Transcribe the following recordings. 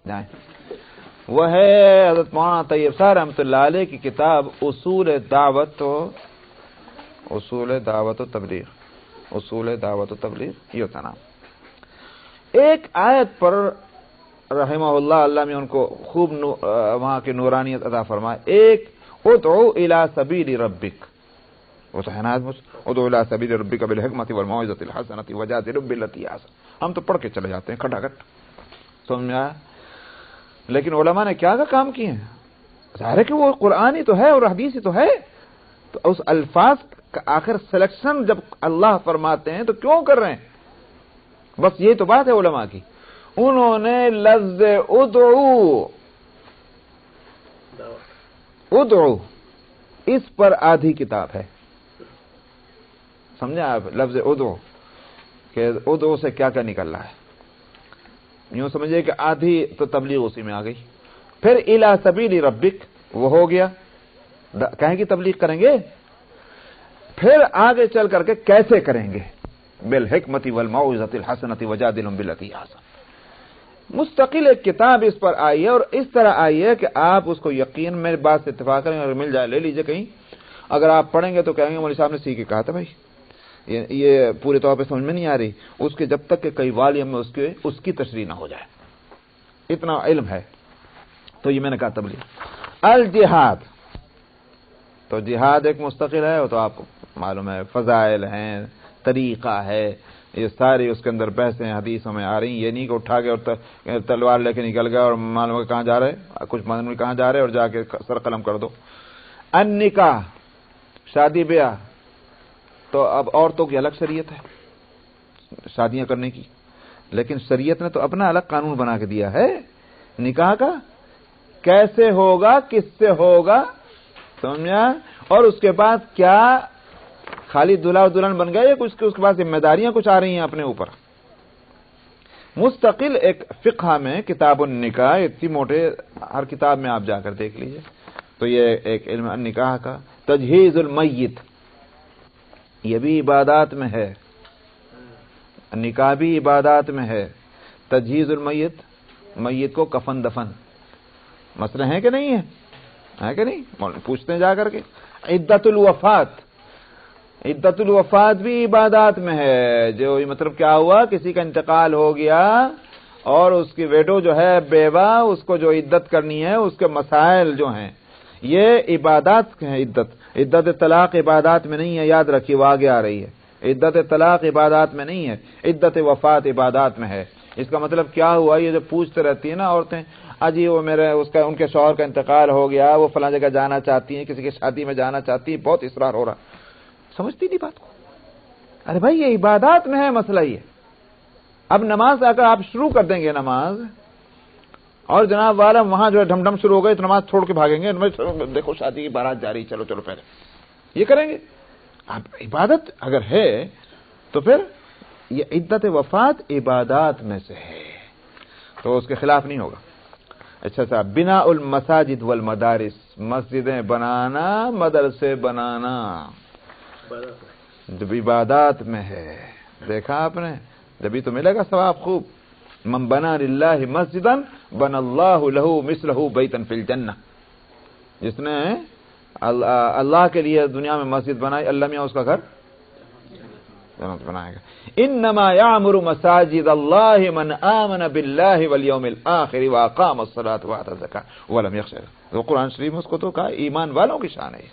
جائیں، وہ ہے حضرت مولانا طیب صاحب رحمۃ اللہ علیہ کی کتاب اصول دعوت و تبلیغ، اصول دعوت و تبلیغ، یہ ہوتا نام۔ ایک آیت پر رحمہ اللہ، اللہ میں ان کو خوب وہاں کی نورانیت عطا فرمائے، ایک ادعو الی سبیل ربک، وہ تو ہے نا، ادعو الی سبیل ربک بالحکمۃ والموعظۃ الحسنۃ وجادلہم باللتی احسن، ہم تو پڑھ کے چلے جاتے ہیں کھٹاکھٹ، سمجھ میں آیا؟ لیکن علماء نے کیا کام کیے ہیں؟ ظاہر ہے کہ وہ قرآن ہی تو ہے اور حدیث ہی تو ہے، تو اس الفاظ کا آخر سلیکشن جب اللہ فرماتے ہیں تو کیوں کر رہے ہیں؟ بس یہی تو بات ہے علماء کی۔ انہوں نے لفظ ادعو اس پر آدھی کتاب ہے، سمجھے آپ؟ لفظ ادعو کہ ادعو سے کیا کیا نکل رہا ہے، یوں سمجھے کہ آدھی تو تبلیغ اسی میں آ گئی۔ پھر الی سبیل ربک وہ ہو گیا، کہیں گی تبلیغ کریں گے، پھر آگے چل کر کے کیسے کریں گے، بالحکمۃ والموعظۃ الحسنۃ وجادلہم باللتی احسن، مستقل ایک کتاب اس پر آئی ہے، اور اس طرح آئی ہے کہ آپ اس کو یقین، میرے بات سے اتفاق کریں، اگر مل جائے لے لیجئے کہیں، اگر آپ پڑھیں گے تو کہیں گے مولوی صاحب نے سیکھ کے کہا تھا بھائی، یہ پورے طور پہ سمجھ میں نہیں آ رہی، اس کے جب تک کہ کئی والیوم میں اس کی تشریح نہ ہو جائے، اتنا علم ہے۔ تو یہ میں نے کہا تبلیغ۔ الجہاد، تو جہاد ایک مستقل ہے، وہ تو آپ کو معلوم ہے، فضائل ہیں، طریقہ ہے، یہ ساری اس کے اندر بحثیں حدیثوں میں آ رہی ہیں۔ یہ نہیں کہ اٹھا کے اور تلوار لے کے نکل گیا اور معلوم ہے کہاں جا رہے، کچھ معلوم نہیں کہاں جا رہے اور جا کے سر قلم کر دو۔ النکاح، شادی بیاہ، تو اب عورتوں کی الگ شریعت ہے شادیاں کرنے کی، لیکن شریعت نے تو اپنا الگ قانون بنا کے دیا ہے نکاح کا، کیسے ہوگا، کس سے ہوگا، سمجھا؟ اور اس کے بعد کیا خالی دلہا اور دلہن بن گئے، کچھ اس کے بعد ذمہ داریاں کچھ آ رہی ہیں اپنے اوپر۔ مستقل ایک فقہ میں کتاب النکاح، اتنی موٹے، ہر کتاب میں آپ جا کر دیکھ لیجئے، تو یہ ایک علم النکاح کا۔ تجہیز المیت، یہ بھی عبادات میں ہے، نکاح بھی عبادات میں ہے۔ تجہیز المیت، میت کو کفن دفن، مسئلہ ہے کہ نہیں ہے کہ نہیں؟ پوچھتے ہیں جا کر کے۔ عدت الوفات، عدت الوفات بھی عبادات میں ہے، جو مطلب کیا ہوا، کسی کا انتقال ہو گیا اور اس کی ویڈو جو ہے بیوہ، اس کو جو عدت کرنی ہے، اس کے مسائل جو ہیں، یہ عبادات ہیں۔ عدت طلاق عبادات میں نہیں ہے، یاد رکھیے، وہ آگے آ رہی ہے۔ عدت طلاق عبادات میں نہیں ہے، عدت وفات عبادات میں ہے۔ اس کا مطلب کیا ہوا، یہ جو پوچھتے رہتی ہیں نا عورتیں، اجی وہ ان کے شوہر کا انتقال ہو گیا، وہ فلاں جگہ جانا چاہتی ہیں، کسی کی شادی میں جانا چاہتی ہیں، بہت اصرار ہو رہا، سمجھتی نہیں بات کو۔ ارے بھائی یہ عبادات میں ہے مسئلہ یہ۔ اب نماز اگر آپ شروع کر دیں گے نماز، اور جناب والا وہاں جو ہے ڈھم ڈھم شروع ہو گئے تو نماز چھوڑ کے بھاگیں گے، دیکھو شادی کی بارات جاری، چلو چلو پہلے یہ کریں گے۔ اب عبادت اگر ہے تو پھر یہ عدت وفات عبادات میں سے ہے، تو اس کے خلاف نہیں ہوگا۔ اچھا صاحب، بناء المساجد والمدارس، مسجدیں بنانا، مدرسے بنانا، جب عبادات میں ہے، دیکھا آپ نے، جبھی تو ملے گا ثواب خوب۔ من بنا للہ مسجدا بنا اللہ لہ مثلہ بیتا فی الجنہ، جس نے اللہ کے لیے دنیا میں مسجد بنائی، اللہ میاں اس کا گھر جنت بنائے گا۔ انما یعمر مساجد اللہ من آمن باللہ والیوم الآخر واقام الصلاۃ وآتى الزکاۃ ولم یخش، تو قرآن شریف میں اس کو تو کہا ایمان والوں کی شان ہے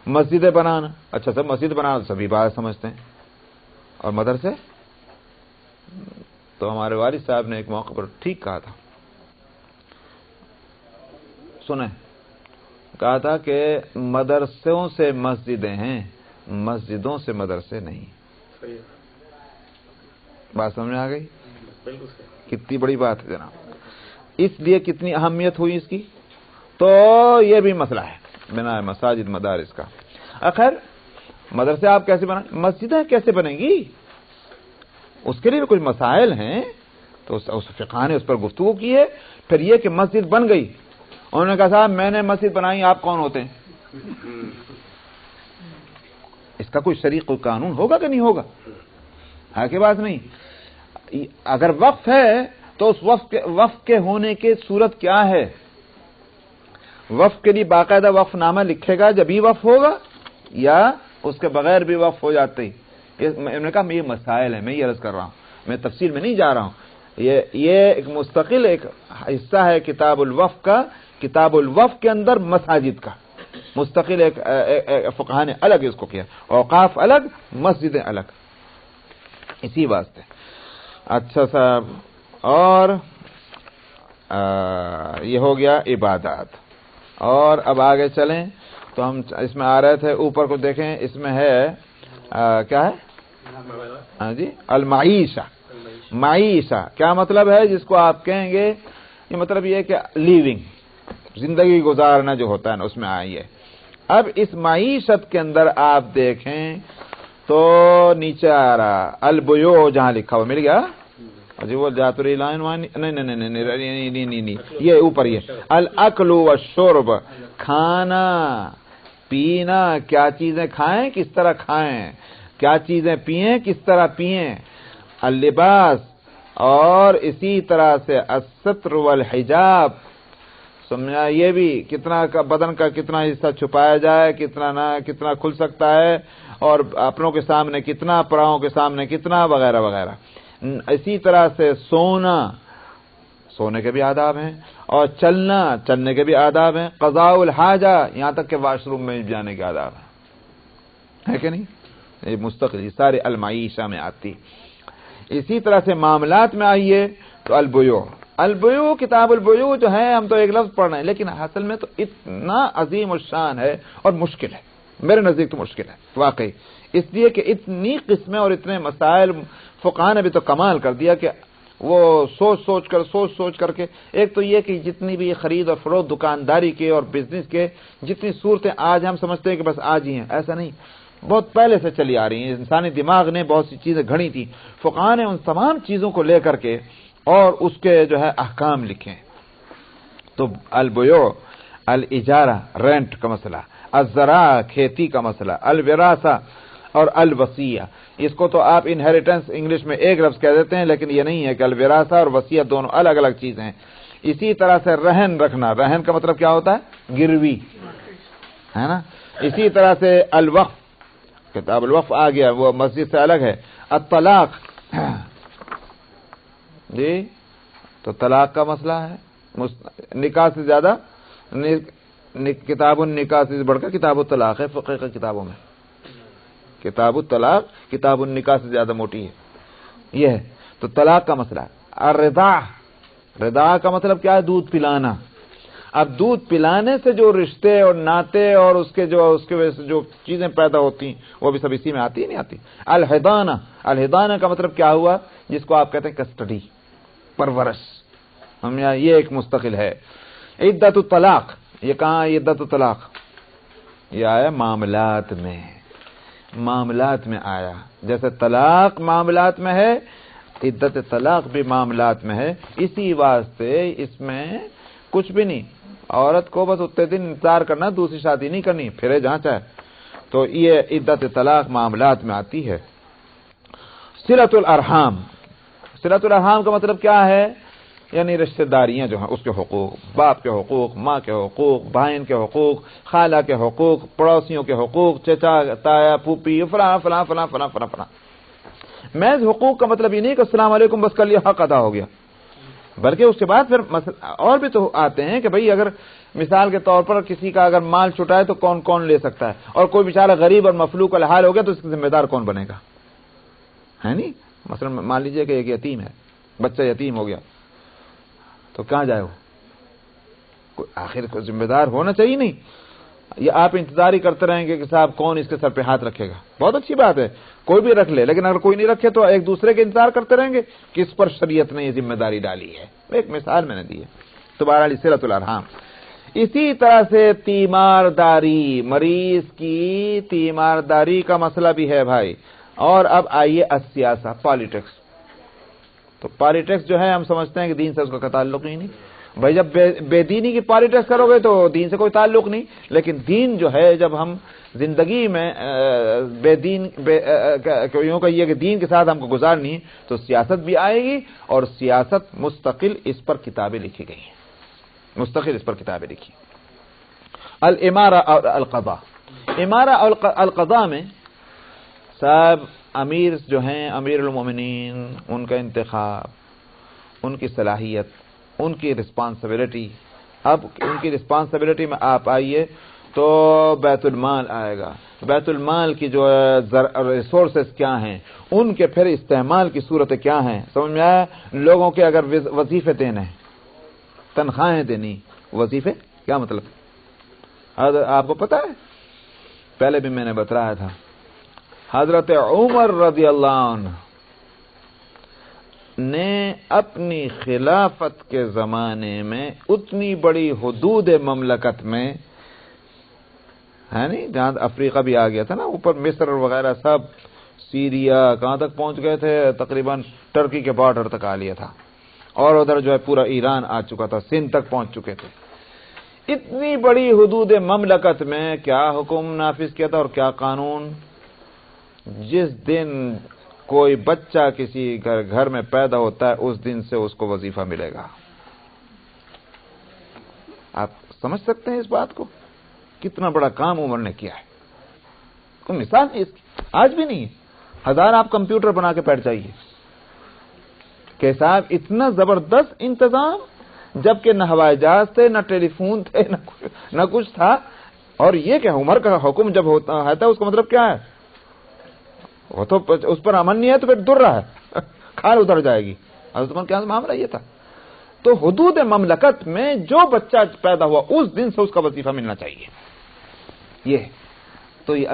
مسجدیں بنانا۔ اچھا سب مسجد بنانا سبھی بات سمجھتے ہیں، اور مدرسے، تو ہمارے والد صاحب نے ایک موقع پر ٹھیک کہا تھا، سنیں، کہا تھا کہ مدرسوں سے مسجدیں ہیں، مسجدوں سے مدرسے نہیں۔ بات سمجھ میں آ گئی؟ کتنی بڑی بات ہے جناب، اس لیے کتنی اہمیت ہوئی اس کی۔ تو یہ بھی مسئلہ ہے بنا مساجد مدارس کا۔ آخر مدرسے آپ کیسے بنائیں، مسجدیں کیسے بنیں گی، اس کے لیے کچھ مسائل ہیں، تو اس فقہ نے اس پر گفتگو کی ہے۔ پھر یہ کہ مسجد بن گئی، انہوں نے کہا صاحب میں نے مسجد بنائی، آپ کون ہوتے ہیں؟ اس کا کوئی شریع کوئی قانون ہوگا کہ نہیں ہوگا؟ ہے کہ بات نہیں؟ اگر وقف ہے تو اس وقف کے ہونے کی صورت کیا ہے؟ وقف کے لیے باقاعدہ وقف نامہ لکھے گا جب ہی وقف ہوگا، یا اس کے بغیر بھی وقف ہو جاتے ہی؟ میں نے کہا یہ مسائل ہیں، میں یہ عرض کر رہا ہوں، میں تفصیل میں نہیں جا رہا ہوں. یہ ایک مستقل ایک حصہ ہے کتاب الوقف کا. کتاب الوقف کے اندر مساجد کا مستقل ایک فقہا نے الگ اس کو کیا، اوقاف الگ، مسجدیں الگ، اسی واسطے. اچھا صاحب، اور یہ ہو گیا عبادات. اور اب آگے چلیں تو ہم اس میں آ رہے تھے، اوپر کو دیکھیں، اس میں ہے کیا ہے؟ ہاں جی، المعیشہ. معیشہ کیا مطلب ہے؟ جس کو آپ کہیں گے، یہ مطلب یہ ہے کہ لیونگ، زندگی گزارنا جو ہوتا ہے نا، اس میں آئیے. اب اس معیشت کے اندر آپ دیکھیں تو نیچے آ رہا البیوع، جہاں لکھا ہوا مل گیا جی، وہ جاتری لائن نہیں، یہ اوپر یہ الاکل والشرب، کھانا پینا، کیا چیزیں کھائیں کس طرح کھائیں، کیا چیزیں پئیں کس طرح پئیں. اللباس، اور اسی طرح سے الستر والحجاب، سمجھا؟ یہ بھی کتنا بدن کا کتنا حصہ چھپایا جائے، کتنا نہ، کتنا کھل سکتا ہے، اور اپنوں کے سامنے کتنا، پراؤں کے سامنے کتنا، وغیرہ وغیرہ. اسی طرح سے سونا، سونے کے بھی آداب ہیں، اور چلنا، چلنے کے بھی آداب ہیں. قضاء الحاجہ، یہاں تک کہ واش روم میں جانے کے آداب ہیں، ہے کہ نہیں؟ یہ مستقل سارے المعیشہ میں آتی. اسی طرح سے معاملات میں آئیے تو البیوع. البیوع، کتاب البیوع جو ہے، ہم تو ایک لفظ پڑھ رہے ہیں، لیکن اصل میں تو اتنا عظیم الشان ہے اور مشکل ہے، میرے نزدیک تو مشکل ہے واقعی. اس لیے کہ اتنی قسمیں اور اتنے مسائل فقہاء نے بھی تو کمال کر دیا کہ وہ سوچ کر کے. ایک تو یہ کہ جتنی بھی خرید اور فروخت، دکانداری کے اور بزنس کے جتنی صورتیں آج ہم سمجھتے ہیں کہ بس آج ہی ہیں، ایسا نہیں، بہت پہلے سے چلی آ رہی ہیں. انسانی دماغ نے بہت سی چیزیں گھڑی تھی، فقہاء نے ان تمام چیزوں کو لے کر کے اور اس کے جو ہے احکام لکھے. تو البیوع، الاجارہ، رینٹ کا مسئلہ، الزراع، کھیتی کا مسئلہ، الوراثہ اور الوصیہ. اس کو تو آپ انہیریٹنس انگلش میں ایک لفظ کہہ دیتے ہیں، لیکن یہ نہیں ہے کہ الوراثہ اور وصیت دونوں الگ الگ چیزیں ہیں. اسی طرح سے رہن رکھنا، رہن کا مطلب کیا ہوتا ہے؟ گروی، ہے نا. اسی طرح سے الوقف، کتاب الوقف آ گیا، وہ مسجد سے الگ ہے. الطلاق، جی تو طلاق کا مسئلہ ہے. نکاح سے زیادہ، کتاب النکاح سے بڑھ کر کتاب الطلاق ہے فقہ کی کتابوں میں. کتاب الطلاق کتاب النکاح سے زیادہ موٹی ہے. یہ ہے تو طلاق کا مسئلہ. الرضاع، رضاع کا مطلب کیا ہے؟ دودھ پلانا. اب دودھ پلانے سے جو رشتے اور ناطے اور اس کے وجہ سے جو چیزیں پیدا ہوتی ہیں، وہ بھی سب اسی میں آتی ہے، نہیں آتی. الحضانہ، الحضانہ کا مطلب کیا ہوا؟ جس کو آپ کہتے ہیں کسٹڈی، پرورش. ہم یہاں یہ ایک مستقل ہے. عدت الطلاق، یہ کہاں ہے عدت الطلاق؟ یہ آیا معاملات میں، معاملات میں آیا. جیسے طلاق معاملات میں ہے، عدت طلاق بھی معاملات میں ہے. اسی واسطے اس میں کچھ بھی نہیں، عورت کو بس اتنے دن انتظار کرنا، دوسری شادی نہیں کرنی، پھرے جہاں چاہے. تو یہ عدت طلاق معاملات میں آتی ہے. صلۃ الارحام، صلۃ الارحام کا مطلب کیا ہے؟ یعنی رشتہ داریاں جو ہیں، اس کے حقوق، باپ کے حقوق، ماں کے حقوق، بہن کے حقوق، خالہ کے حقوق، پڑوسیوں کے حقوق، چچا، تایا، پھوپھی، فلاں فلاں فلاں فلاں فلاں فلاں. محض حقوق کا مطلب یہ نہیں کہ السلام علیکم بس کر لیا، حق ادا ہو گیا، بلکہ اس کے بعد پھر اور بھی تو آتے ہیں کہ بھئی اگر مثال کے طور پر کسی کا اگر مال چھٹائے تو کون کون لے سکتا ہے، اور کوئی بیچارہ غریب اور مفلوق الحال ہو گیا تو اس کا ذمہ دار کون بنے گا، ہے نہیں. مثلا مان لیجئے کہ ایک یتیم ہے، بچہ یتیم ہو گیا تو کہاں جائے وہ؟ آخر کو ذمہ دار ہونا چاہیے نہیں. یہ آپ انتظار ہی کرتے رہیں گے کہ صاحب کون اس کے سر پہ ہاتھ رکھے گا. بہت اچھی بات ہے، کوئی بھی رکھ لے، لیکن اگر کوئی نہیں رکھے تو ایک دوسرے کے انتظار کرتے رہیں گے. کس پر شریعت نے یہ ذمہ داری ڈالی ہے؟ ایک مثال میں نے دی ہے. تو بہرحال صلۃ الارحام. اسی طرح سے تیمارداری، مریض کی تیمارداری کا مسئلہ بھی ہے بھائی. اور اب آئیے السیاسہ، پالیٹکس. تو پالیٹکس جو ہے ہم سمجھتے ہیں کہ دین سے اس کا تعلق ہی نہیں. بھائی جب بے دینی کی پالیٹکس کرو گے تو دین سے کوئی تعلق نہیں، لیکن دین جو ہے جب ہم زندگی میں بے دین یوں کہیے کہ دین کے ساتھ ہم کو گزارنی ہے تو سیاست بھی آئے گی، اور سیاست مستقل اس پر کتابیں لکھی گئی ہیں، مستقل اس پر کتابیں لکھی۔ الامارہ اور القضاء، امارہ اور القضاء میں صاحب امیر جو ہیں امیر المومنین، ان کا انتخاب، ان کی صلاحیت، ان کی رسپانسبلٹی۔ اب ان کی رسپانسبلٹی میں آپ آئیے تو بیت المال آئے گا، بیت المال کی جو ریسورسز کیا ہیں، ان کے پھر استعمال کی صورتیں کیا ہیں، سمجھ میں آیا؟ لوگوں کے اگر وظیفے دینے ہیں، تنخواہیں دینی، وظیفے کیا مطلب؟ آپ کو پتا ہے پہلے بھی میں نے بتایا تھا، حضرت عمر رضی اللہ عنہ نے اپنی خلافت کے زمانے میں اتنی بڑی حدود مملکت میں ہے نہیں، جہاں افریقہ بھی آ گیا تھا نا، اوپر مصر وغیرہ سب، سیریا کہاں تک پہنچ گئے تھے، تقریباً ٹرکی کے بارڈر تک آ لیا تھا، اور ادھر جو ہے پورا ایران آ چکا تھا، سندھ تک پہنچ چکے تھے۔ اتنی بڑی حدود مملکت میں کیا حکم نافذ کیا تھا اور کیا قانون؟ جس دن کوئی بچہ کسی گھر میں پیدا ہوتا ہے اس دن سے اس کو وظیفہ ملے گا۔ آپ سمجھ سکتے ہیں اس بات کو؟ کتنا بڑا کام عمر نے کیا ہے، کوئی مثال نہیں اس کی، آج بھی نہیں ہے۔ ہزار آپ کمپیوٹر بنا کے بیٹھ جائیے کہ صاحب اتنا زبردست انتظام، جبکہ نہ ہوائی جہاز تھے، نہ ٹیلی فون تھے، نہ کچھ تھا، اور یہ کہ عمر کا حکم جب ہوتا ہے اس کا مطلب کیا ہے؟ وہ تو اس پر عمل نہیں ہے تو پھر در رہا ہے، کھال اتر جائے گی۔ حضرت عمر کے معاملہ یہ تھا۔ تو حدود مملکت میں جو بچہ پیدا ہوا اس دن سے اس کا وظیفہ ملنا چاہیے۔ یہ تو یہ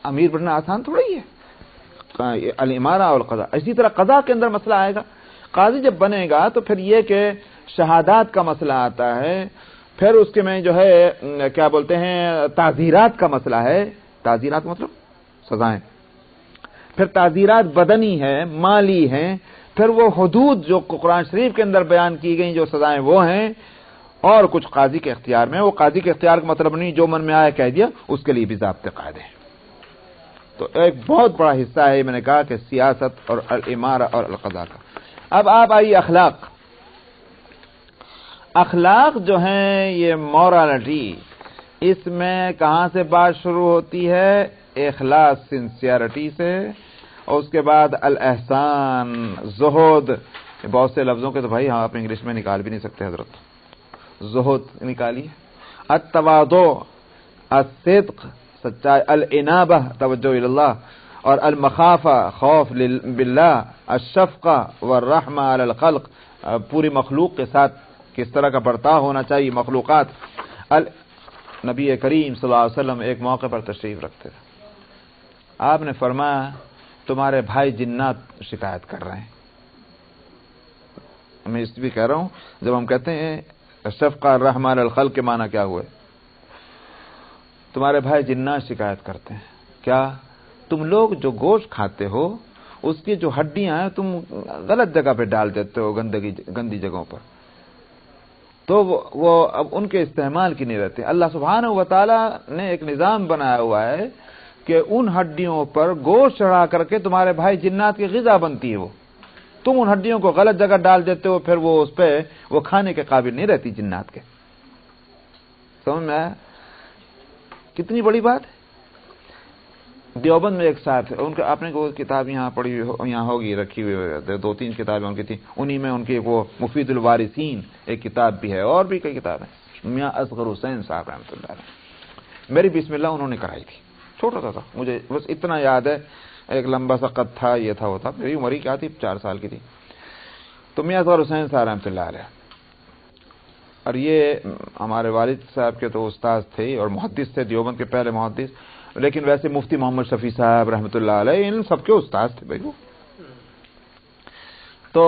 امیر بننا آسان تھوڑا ہی ہے۔ الامارہ اور القضاء، اسی طرح قضاء کے اندر مسئلہ آئے گا۔ قاضی جب بنے گا تو پھر یہ کہ شہادات کا مسئلہ آتا ہے، پھر اس کے میں جو ہے کیا بولتے ہیں تعزیرات کا مسئلہ ہے۔ تعزیرات مطلب سزائیں، پھر تعزیرات بدنی ہے، مالی ہیں، پھر وہ حدود جو قرآن شریف کے اندر بیان کی گئی جو سزائیں وہ ہیں، اور کچھ قاضی کے اختیار میں۔ وہ قاضی کے اختیار کا مطلب نہیں جو من میں آیا کہہ دیا، اس کے لیے بھی ضابطے قائد ہیں۔ تو ایک بہت بڑا حصہ ہے، میں نے کہا کہ سیاست اور الامارہ اور القضاء کا۔ اب آپ آئیے اخلاق۔ اخلاق جو ہیں یہ مورالٹی، اس میں کہاں سے بات شروع ہوتی ہے؟ اخلاص، سنسیئرٹی سے، اور اس کے بعد الاحسان، زہد۔ بہت سے لفظوں کے تو بھائی آپ انگلش میں نکال بھی نہیں سکتے حضرت، زہد نکالیے۔ التواضع، الصدق، سچائی، الانابہ، توجہ اللہ، اور المخافہ، خوف باللہ، الشفقہ والرحمہ علی الخلق، پوری مخلوق کے ساتھ کس طرح کا برتاؤ ہونا چاہیے، مخلوقات۔ نبی کریم صلی اللہ علیہ وسلم ایک موقع پر تشریف رکھتے تھے، آپ نے فرمایا تمہارے بھائی جنات شکایت کر رہے ہیں۔ میں اس بھی کہہ رہا ہوں، جب ہم کہتے ہیں شفقہ الرحمہ علی الخلق کے معنی کیا ہوئے؟ تمہارے بھائی جنات شکایت کرتے ہیں، کیا تم لوگ جو گوشت کھاتے ہو اس کی جو ہڈیاں ہیں تم غلط جگہ پہ ڈال دیتے ہو، گندی جگہوں پر، تو وہ اب ان کے استعمال کی نہیں رہتے۔ اللہ سبحانہ و تعالی نے ایک نظام بنایا ہوا ہے کہ ان ہڈیوں پر گوشت چڑھا کر کے تمہارے بھائی جنات کی غذا بنتی ہے، وہ تم ان ہڈیوں کو غلط جگہ ڈال دیتے ہو، پھر وہ اس پہ وہ کھانے کے قابل نہیں رہتی جنات کے۔ سمجھ میں آیا کتنی بڑی بات ہے؟ دیوبند میں ایک صاحب، ان کا آپ نے وہ کتاب یہاں پڑھی، یہاں ہوگی رکھی ہوئی، دو تین کتابیں ان کی تھیں، انہی میں ان کی وہ مفید الوارثین ایک کتاب بھی ہے، اور بھی کئی کتابیں۔ میاں اصغر حسین صاحب رحمۃ اللہ علیہ، میری بسم اللہ انہوں نے کرائی تھی، چھوٹا سا تھا، مجھے بس اتنا یاد ہے، ایک لمبا سا قد تھا، یہ تھا وہ تھا، میری عمر ہی کیا تھی، 4 سال کی تھی۔ تو میاں اصغر حسین صاحب رحمۃ اللہ علیہ، اور یہ ہمارے والد صاحب کے تو استاد تھے اور محدث تھے، دیوبند کے پہلے محدث، لیکن ویسے مفتی محمد شفیع صاحب رحمۃ اللہ علیہ ان سب کے استاد تھے بھائی وہ۔ تو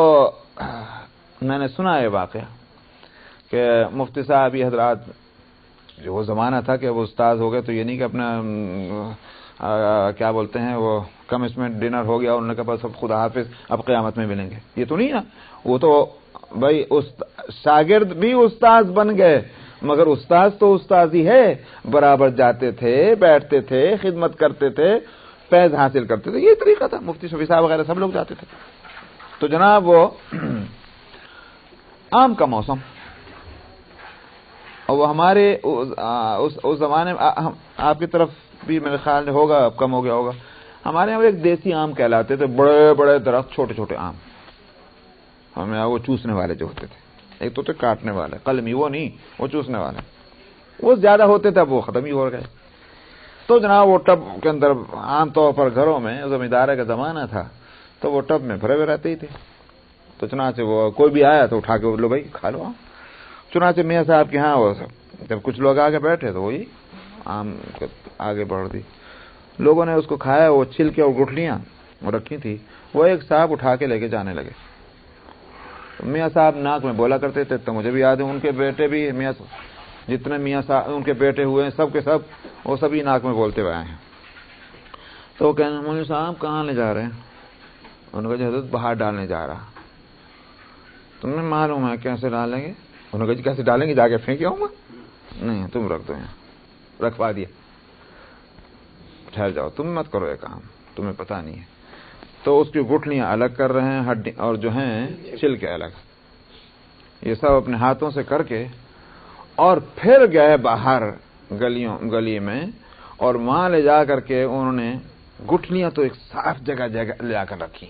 میں نے سنا ہے واقعہ کہ مفتی صاحب یہ حضرات، جو وہ زمانہ تھا کہ وہ استاد ہو گئے تو یہ نہیں کہ اپنا کیا بولتے ہیں وہ کمسمنٹ ڈنر ہو گیا، انہوں نے کہا بس اب خدا حافظ، اب قیامت میں ملیں گے، یہ تو نہیں نا، وہ تو بھائی شاگرد بھی استاذ بن گئے، مگر استاذ تو استاذ ہی ہے، برابر جاتے تھے، بیٹھتے تھے، خدمت کرتے تھے، فیض حاصل کرتے تھے، یہ طریقہ تھا۔ مفتی شفیع صاحب وغیرہ سب لوگ جاتے تھے۔ تو جناب وہ آم کا موسم، اور وہ ہمارے اس زمانے میں آپ کی طرف بھی میرے خیال میں ہوگا، اب کم ہو گیا ہوگا، ہمارے یہاں ایک دیسی آم کہلاتے تھے، بڑے بڑے درخت، چھوٹے چھوٹے آم، ہمیں وہ چوسنے والے جو ہوتے تھے، ایک تو تھے کاٹنے والے، قلمی، وہ نہیں، وہ چوسنے والے، وہ زیادہ ہوتے تھے، اب وہ ختم ہی ہو گئے۔ تو جناب وہ ٹب کے اندر عام طور پر گھروں میں زمیندارے کا زمانہ تھا، تو وہ ٹب میں بھرے ہوئے رہتے ہی تھے۔ تو چنانچہ وہ کوئی بھی آیا تو اٹھا کے لو بھائی کھا لو آم۔ چنانچہ میاں صاحب کے ہاں وہ جب کچھ لوگ آگے بیٹھے تو وہی آم آگے بڑھ دی، لوگوں نے اس کو کھایا، وہ چھلکے اور گٹھلیاں رکھی تھی، وہ ایک صاحب اٹھا کے لے کے جانے لگے۔ میاں صاحب ناک میں بولا کرتے تھے، تو مجھے بھی یاد ہے، ان کے بیٹے بھی جتنے میاں صاحب ان کے بیٹے ہوئے ہیں سب کے سب وہ سبھی ناک میں بولتے ہوئے آئے ہیں۔ تو وہ کہنے مولوی صاحب کہاں لے جا رہے ہیں؟ انہوں نے کہا حضرت باہر ڈالنے جا رہا۔ تمہیں معلوم ہے کیسے ڈالیں گے؟ انہوں نے کہا کیسے ڈالیں گے، جا کے پھینکے ہوں گا؟ نہیں، تم رکھ دو یہاں، رکھوا دیا، ٹھہر جاؤ، تم مت کرو یہ کام، تمہیں پتہ نہیں ہے۔ تو اس کی گٹھلیاں الگ کر رہے ہیں، ہڈی اور جو ہیں چھلکے الگ، یہ سب اپنے ہاتھوں سے کر کے، اور پھر گئے باہر گلی میں، اور وہاں لے جا کر کے انہوں نے گٹھلیاں تو ایک صاف جگہ لے آ کر رکھی،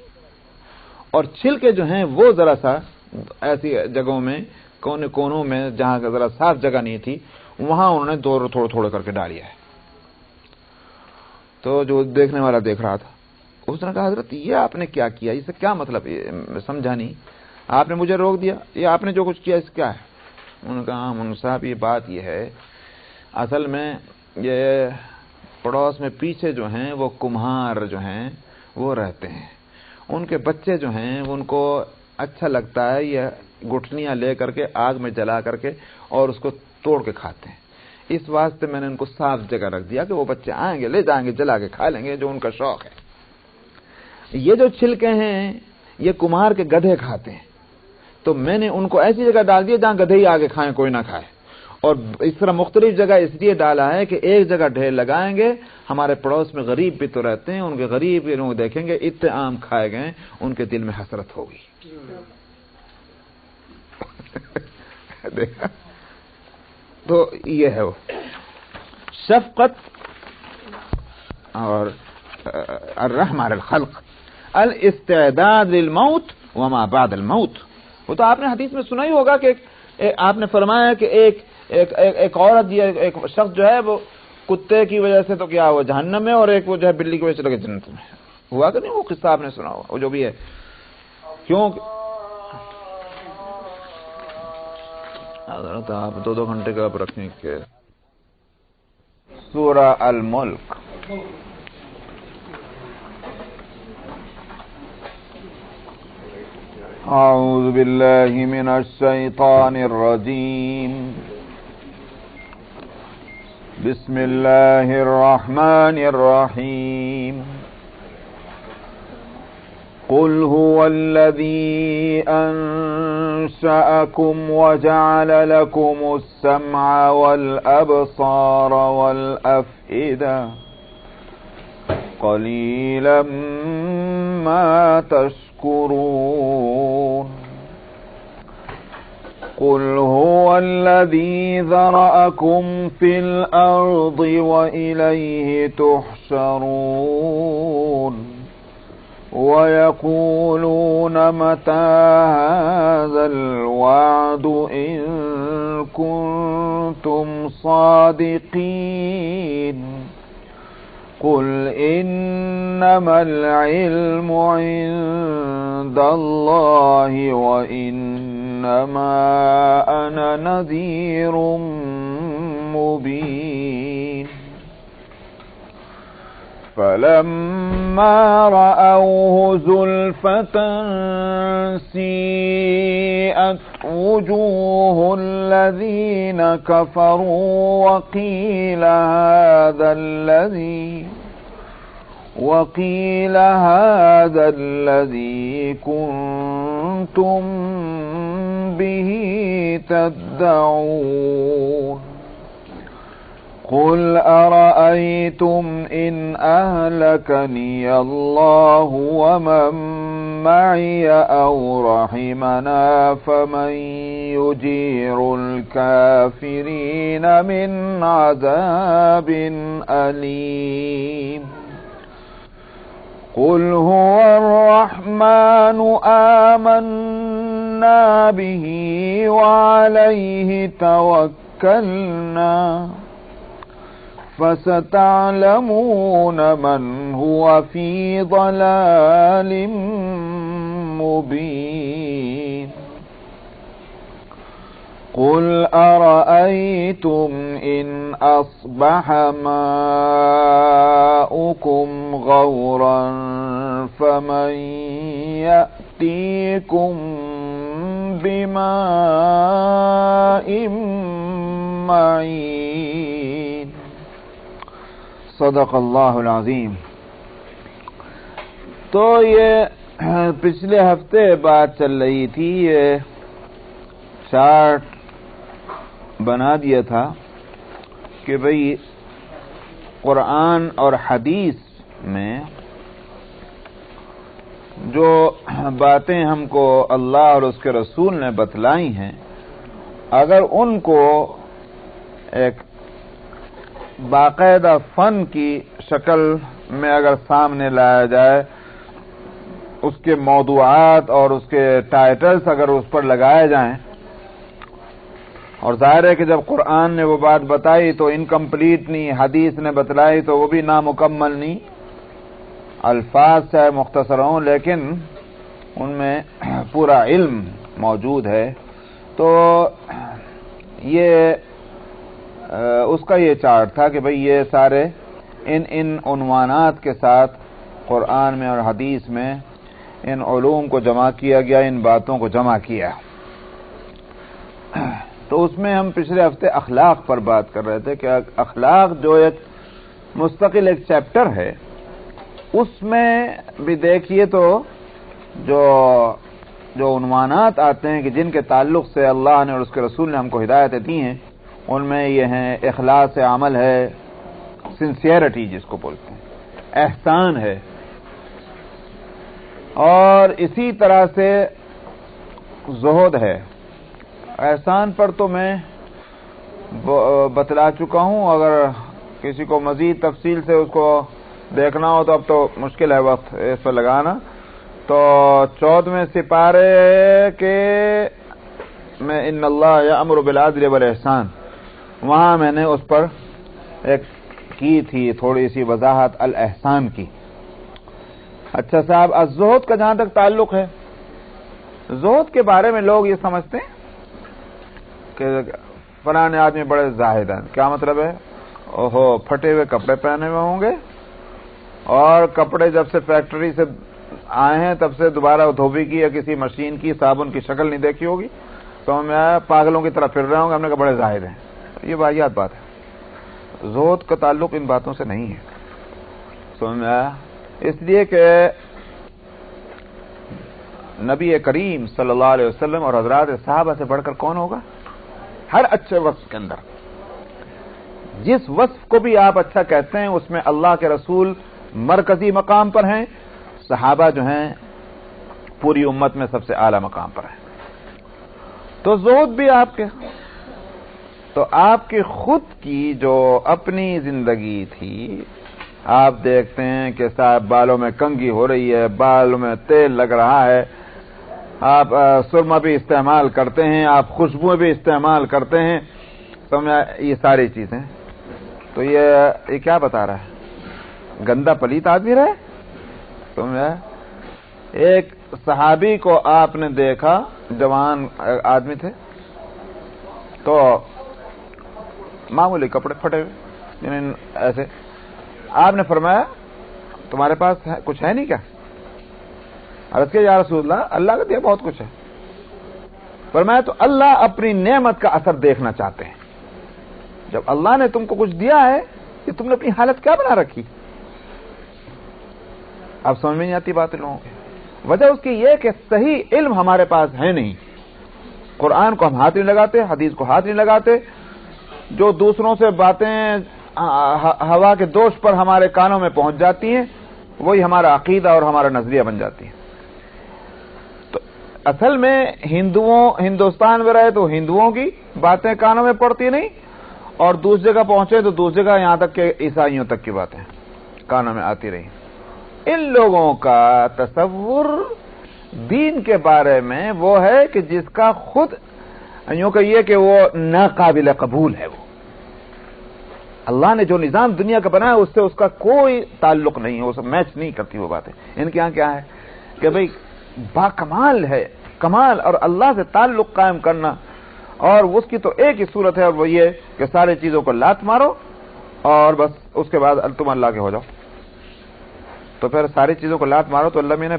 اور چھلکے جو ہیں وہ ذرا سا ایسی جگہوں میں کونوں میں جہاں ذرا صاف جگہ نہیں تھی، وہاں انہوں نے تھوڑے تھوڑے کر کے ڈالیا ہے۔ تو جو دیکھنے والا دیکھ رہا تھا، اس نے کہا حضرت یہ آپ نے کیا کیا، اس سے کیا مطلب؟ سمجھا نہیں، آپ نے مجھے روک دیا، یہ آپ نے جو کچھ کیا اس کیا ہے؟ انہوں نے کہا مولوی صاحب یہ بات یہ ہے، اصل میں یہ پڑوس میں پیچھے جو ہیں وہ کمہار جو ہیں وہ رہتے ہیں، ان کے بچے جو ہیں ان کو اچھا لگتا ہے یہ گٹھلیاں لے کر کے آگ میں جلا کر کے اور اس کو توڑ کے کھاتے ہیں، اس واسطے میں نے ان کو صاف جگہ رکھ دیا کہ وہ بچے آئیں گے لے جائیں گے جلا کے کھا لیں گے، جو ان کا شوق ہے۔ یہ جو چھلکے ہیں یہ کمہار کے گدھے کھاتے ہیں، تو میں نے ان کو ایسی جگہ ڈال دیا جہاں گدھے ہی آگے کھائیں، کوئی نہ کھائے، اور اس طرح مختلف جگہ اس لیے ڈالا ہے کہ ایک جگہ ڈھیر لگائیں گے، ہمارے پڑوس میں غریب بھی تو رہتے ہیں، ان کے غریب لوگ دیکھیں گے اتنے آم کھائے گئے، ان کے دل میں حسرت ہوگی۔ دیکھا؟ تو یہ ہے وہ شفقت اور الرحمہ علی الخلق، الاستعداد للموت وما بعد الموت۔ وہ تو آپ نے حدیث میں سنا ہی ہوگا کہ آپ نے فرمایا کہ ایک عورت یا ایک شخص جو ہے وہ کتے کی وجہ سے تو کیا ہوا جہنم میں، اور ایک وہ جو ہے بلی کی وجہ سے لگے جنت میں، ہوا کہ نہیں؟ وہ قصہ آپ نے سنا ہوگا، وہ جو بھی ہے، کیوں حضرت آپ 2 گھنٹے کا آپ رکھیں کہ سورہ الملک اعوذ باللہ من الشیطان الرجیم بسم اللہ الرحمن الرحیم قل هو الذي أنشأكم وجعل لكم السمع والأبصار والأفئدة قليلا ما تشكرون قل هو الذي ذرأكم في الأرض وإليه تحشرون وَيَقُولُونَ مَتَى هَذَا الْوَعْدُ إِن كُنتُمْ صَادِقِينَ قُلْ إِنَّمَا الْعِلْمُ عِندَ اللَّهِ وَإِنَّمَا أَنَا نَذِيرٌ مُبِينٌ فَلَمَّا رَأَوْهُ زُلْفَةً سِيئَتْ وُجُوهُ الَّذِينَ كَفَرُوا وَقِيلَ هَذَا الَّذِي كُنتُم كنتم به تدعون قل أرأيتم إن أهلكني الله ومن معي أو رحمنا فمن يجير الكافرين من عذاب أليم قل هو الرحمن آمنا به وعليه توكلنا فستعلمون من هو في ضلال مبين قل أرأيتم إن أصبح ماؤكم غورا فمن يأتيكم بماء معين صدق اللہ العظیم. تو یہ پچھلے ہفتے بات چل رہی تھی، یہ چارٹ بنا دیا تھا کہ بھئی قرآن اور حدیث میں جو باتیں ہم کو اللہ اور اس کے رسول نے بتلائی ہیں، اگر ان کو ایک باقاعدہ فن کی شکل میں اگر سامنے لایا جائے، اس کے موضوعات اور اس کے ٹائٹلز اگر اس پر لگائے جائیں، اور ظاہر ہے کہ جب قرآن نے وہ بات بتائی تو انکمپلیٹ نہیں، حدیث نے بتلائی تو وہ بھی نامکمل نہیں، الفاظ چاہے مختصر ہوں لیکن ان میں پورا علم موجود ہے. تو یہ اس کا یہ چارٹ تھا کہ بھئی یہ سارے ان عنوانات کے ساتھ قرآن میں اور حدیث میں ان علوم کو جمع کیا گیا، ان باتوں کو جمع کیا. تو اس میں ہم پچھلے ہفتے اخلاق پر بات کر رہے تھے کہ اخلاق جو ایک مستقل ایک چیپٹر ہے، اس میں بھی دیکھیے تو جو عنوانات آتے ہیں کہ جن کے تعلق سے اللہ نے اور اس کے رسول نے ہم کو ہدایتیں دی ہیں، ان میں یہ ہیں اخلاص عمل ہے، سنسیئرٹی جس کو بولتے ہیں، احسان ہے، اور اسی طرح سے زہد ہے. احسان پر تو میں بتلا چکا ہوں، اگر کسی کو مزید تفصیل سے اس کو دیکھنا ہو تو اب تو مشکل ہے وقت اس پر لگانا. تو 14ویں سپارے کے میں ان اللہ یأمر بالعدل والاحسان، وہاں میں نے اس پر ایک کی تھی تھوڑی سی وضاحت الاحسان کی. اچھا صاحب، الزہد کا جہاں تک تعلق ہے، زہد کے بارے میں لوگ یہ سمجھتے ہیں کہ فلاں آدمی بڑے زاہد ہیں. کیا مطلب ہے؟ اوہو، پھٹے ہوئے کپڑے پہنے ہوئے ہوں گے اور کپڑے جب سے فیکٹری سے آئے ہیں تب سے دوبارہ دھوبی کی یا کسی مشین کی صابن کی شکل نہیں دیکھی ہوگی، تو میں پاگلوں کی طرح پھر رہا ہوں گا. ہم نے کہا بڑے زاہد ہیں. یہ واحد بات ہے. زہد کا تعلق ان باتوں سے نہیں ہے. سمجھ میں آیا؟ اس لیے کہ نبی کریم صلی اللہ علیہ وسلم اور حضرات صحابہ سے بڑھ کر کون ہوگا؟ ہر اچھے وصف کے اندر جس وصف کو بھی آپ اچھا کہتے ہیں اس میں اللہ کے رسول مرکزی مقام پر ہیں، صحابہ جو ہیں پوری امت میں سب سے اعلی مقام پر ہیں. تو زہد بھی آپ کے، تو آپ کی خود کی جو اپنی زندگی تھی، آپ دیکھتے ہیں کہ صاحب بالوں میں کنگھی ہو رہی ہے، بالوں میں تیل لگ رہا ہے، آپ سرما بھی استعمال کرتے ہیں، آپ خوشبوئیں بھی استعمال کرتے ہیں، یہ ساری چیزیں. تو یہ کیا بتا رہا ہے؟ گندا پلیت آدمی رہے. ایک صحابی کو آپ نے دیکھا، جوان آدمی تھے، تو معمولی کپڑے پھٹے ہوئے ایسے، آپ نے فرمایا تمہارے پاس کچھ ہے نہیں کیا؟ عرض کیا یا رسول اللہ، اللہ کا دیا بہت کچھ ہے. فرمایا تو اللہ اپنی نعمت کا اثر دیکھنا چاہتے ہیں. جب اللہ نے تم کو کچھ دیا ہے کہ تم نے اپنی حالت کیا بنا رکھی؟ اب سمجھ میں نہیں آتی بات لوگوں کی. وجہ اس کی یہ کہ صحیح علم ہمارے پاس ہے نہیں. قرآن کو ہم ہاتھ نہیں لگاتے, حدیث کو ہاتھ نہیں لگاتے. جو دوسروں سے باتیں ہوا کے دوش پر ہمارے کانوں میں پہنچ جاتی ہیں, وہی ہمارا عقیدہ اور ہمارا نظریہ بن جاتی ہیں. تو اصل میں ہندوستان میں رہے تو ہندوؤں کی باتیں کانوں میں پڑتی نہیں, اور دوسری جگہ پہنچے تو دوسری جگہ یہاں تک کہ عیسائیوں تک کی باتیں کانوں میں آتی رہی. ان لوگوں کا تصور دین کے بارے میں وہ ہے کہ جس کا خود یوں کہیے کہ وہ ناقابل قبول ہے. وہ اللہ نے جو نظام دنیا کا بنایا اس سے اس کا کوئی تعلق نہیں ہے, وہ سب میچ نہیں کرتی وہ باتیں. ان کے یہاں کیا ہے کہ بھئی با کمال ہے, کمال اور اللہ سے تعلق قائم کرنا, اور اس کی تو ایک ہی صورت ہے, اور وہ یہ کہ ساری چیزوں کو لات مارو اور بس اس کے بعد تم اللہ کے ہو جاؤ. تو پھر ساری چیزوں کو لات مارو تو اللہ میں نے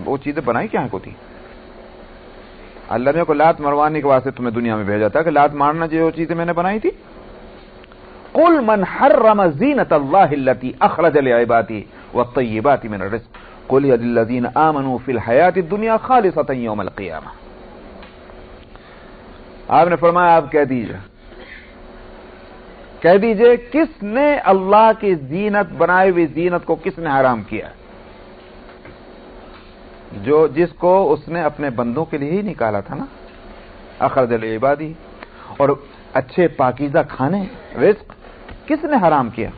وہ چیزیں بنائی کیا کو تھی؟ اللہ نے کو لات مروانے کے واسطے تمہیں دنیا میں بھیجا تھا کہ لات مارنا جو چیزیں میں نے بنائی تھی. قل من حرم زینت اللہ التی اخرج لعباده والطیبات من الرزق قل هي للذین آمنوا فی الحیاۃ الدنیا خالصۃ یوم القیامہ. آپ نے فرمایا آپ کہہ دیجئے کس نے اللہ کی زینت بنائی ہوئی زینت کو کس نے حرام کیا؟ جس کو اس نے اپنے بندوں کے لیے ہی نکالا تھا نا, اخرج لعبادی, اور اچھے پاکیزہ کھانے رزق کس نے حرام کیا؟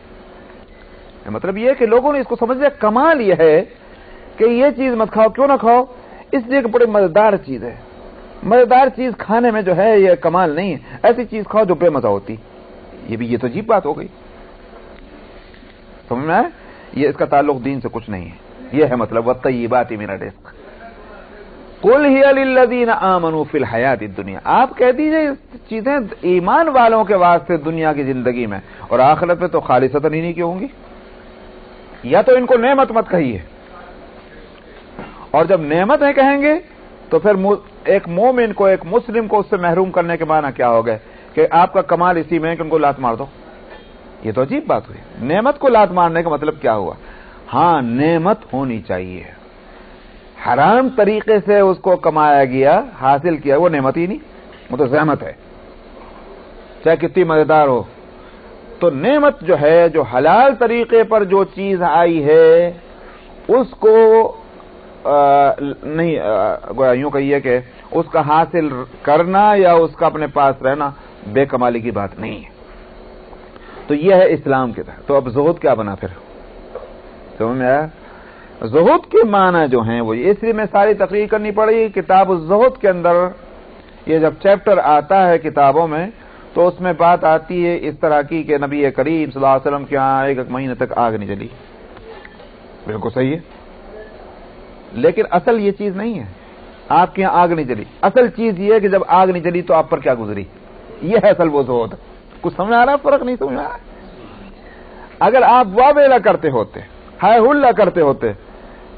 مطلب یہ کہ لوگوں نے اس کو سمجھ لیا کمال یہ ہے کہ یہ چیز مت کھاؤ. کیوں نہ کھاؤ؟ اس لیے کہ بڑی مزیدار چیز ہے. مزیدار چیز کھانے میں جو ہے یہ کمال نہیں ہے, ایسی چیز کھاؤ جو بے مزہ ہوتی. یہ تو عجیب بات ہو گئی. سمجھ میں آئے؟ یہ اس کا تعلق دین سے کچھ نہیں ہے. یہ ہے مطلب والطیبات من الرزق قل ہی للذین آمنوا فی الحیاۃ الدنیا. آپ کہہ دیجئے چیزیں ایمان والوں کے واسطے دنیا کی زندگی میں, اور آخرت میں تو خالصتاً ہی نہیں کی ہوں گی. یا تو ان کو نعمت مت کہیے, اور جب نعمت ہے کہیں گے تو پھر ایک مومن کو, ایک مسلم کو اس سے محروم کرنے کے معنی کیا ہو گئے کہ آپ کا کمال اسی میں ہے کہ ان کو لات مار دو. یہ تو عجیب بات ہوئی. نعمت کو لات مارنے کا مطلب کیا ہوا؟ ہاں نعمت ہونی چاہیے, حرام طریقے سے اس کو کمایا گیا, حاصل کیا, وہ نعمت ہی نہیں, وہ تو زحمت ہے, چاہے کتنی مزیدار ہو. تو نعمت جو ہے, جو حلال طریقے پر جو چیز آئی ہے اس کو نہیں گویا یوں کہیے کہ اس کا حاصل کرنا یا اس کا اپنے پاس رہنا بے کمالی کی بات نہیں ہے. تو یہ ہے اسلام کے تحت. تو اب زہد کیا بنا پھر؟ سمجھ میں آیا؟ زہد کے معنی جو ہیں وہ, اس لیے میں ساری تقریر کرنی پڑی. کتاب الزہد کے اندر یہ جب چیپٹر آتا ہے کتابوں میں تو اس میں بات آتی ہے اس طرح کی کہ نبی کریم صلی اللہ علیہ وسلم کے یہاں ایک مہینے تک آگ نہیں جلی. بالکل صحیح ہے, لیکن اصل یہ چیز نہیں ہے. آپ کے یہاں آگ نہیں جلی, اصل چیز یہ ہے کہ جب آگ نہیں جلی تو آپ پر کیا گزری, یہ ہے اصل وہ زہد. کچھ سمجھ آ رہا ہے؟ فرق نہیں سمجھ آ رہا ہے؟ اگر آپ واویلا کرتے ہوتے, ہائے ہلا کرتے ہوتے,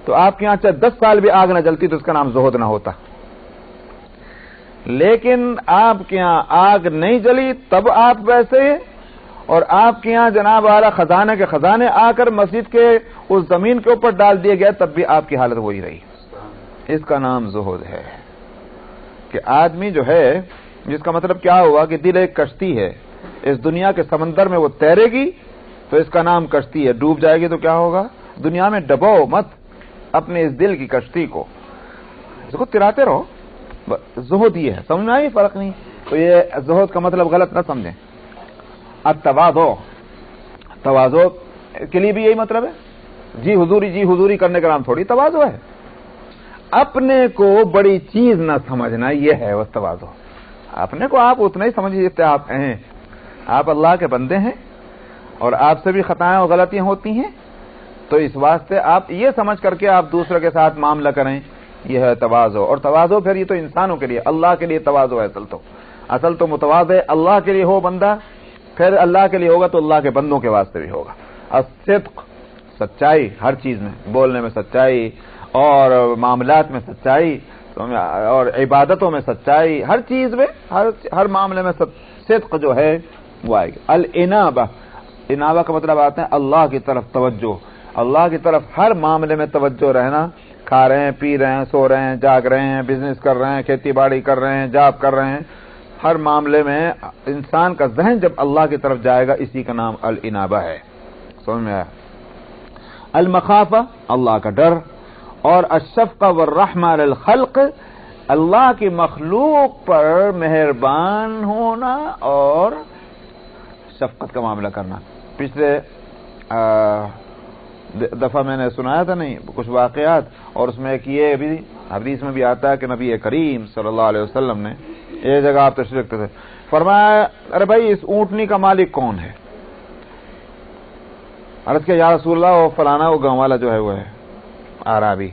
تو آپ کے یہاں چاہے 10 سال بھی آگ نہ جلتی تو اس کا نام زہد نہ ہوتا. لیکن آپ کے یہاں آگ نہیں جلی تب آپ ویسے, اور آپ کے یہاں جناب والا خزانے کے خزانے آ کر مسجد کے اس زمین کے اوپر ڈال دیے گئے تب بھی آپ کی حالت وہی رہی. اس کا نام زہد ہے. کہ آدمی جو ہے, جس کا مطلب کیا ہوا کہ دل ایک کشتی ہے, اس دنیا کے سمندر میں وہ تیرے گی تو اس کا نام کشتی ہے, ڈوب جائے گی تو کیا ہوگا؟ دنیا میں ڈبو مت اپنے اس دل کی کشتی کو, اس کو تراتے رہو. زہد یہ ہے. سمجھ میں آئی فرق نہیں؟ تو یہ زہد کا مطلب غلط نہ سمجھیں. التواضع, تواضع کے لیے بھی یہی مطلب ہے. جی حضوری کرنے کا نام تھوڑی تواضع ہے. اپنے کو بڑی چیز نہ سمجھنا, یہ ہے وہ تواضع. اپنے کو آپ اتنا ہی سمجھیے جتنے آپ ہیں. آپ اللہ کے بندے ہیں اور آپ سے بھی خطائیں اور غلطیاں ہوتی ہیں, تو اس واسطے آپ یہ سمجھ کر کے آپ دوسرے کے ساتھ معاملہ کریں, یہ ہے تواضع. اور تواضع پھر یہ تو انسانوں کے لیے, اللہ کے لیے تواضع ہے. اصل تو متواضع اللہ کے لیے ہو بندہ, پھر اللہ کے لیے ہوگا تو اللہ کے بندوں کے واسطے بھی ہوگا. الصدق, سچائی ہر چیز میں, بولنے میں سچائی, اور معاملات میں سچائی, اور عبادتوں میں سچائی, ہر چیز میں, ہر معاملے میں صدق جو ہے وہ آئے گی. الانابہ, انابہ کا مطلب آتا ہے اللہ کی طرف توجہ, اللہ کی طرف ہر معاملے میں توجہ رہنا, کھا رہے ہیں، پی رہے ہیں، سو رہے ہیں، جاگ رہے ہیں، بزنس کر رہے ہیں، کھیتی باڑی کر رہے ہیں، جاب کر رہے ہیں، ہر معاملے میں انسان کا ذہن جب اللہ کی طرف جائے گا، اسی کا نام الانابہ ہے. سمجھ میں آیا؟ المخافہ اللہ کا ڈر، اور الشفقہ والرحمہ علی الخلق اللہ کی مخلوق پر مہربان ہونا اور شفقت کا معاملہ کرنا. پچھلے دفعہ میں نے سنایا تھا نہیں کچھ واقعات، اور اس میں ایک یہ بھی حدیث میں بھی آتا ہے کہ نبی کریم صلی اللہ علیہ وسلم نے ایک جگہ آپ تشریف رکھتے تھے، فرمایا ارے بھائی اس اونٹنی کا مالک کون ہے؟ عرض کیا یا رسول اللہ وہ فلانا وہ گاؤں والا جو ہے وہ ہے اعرابی.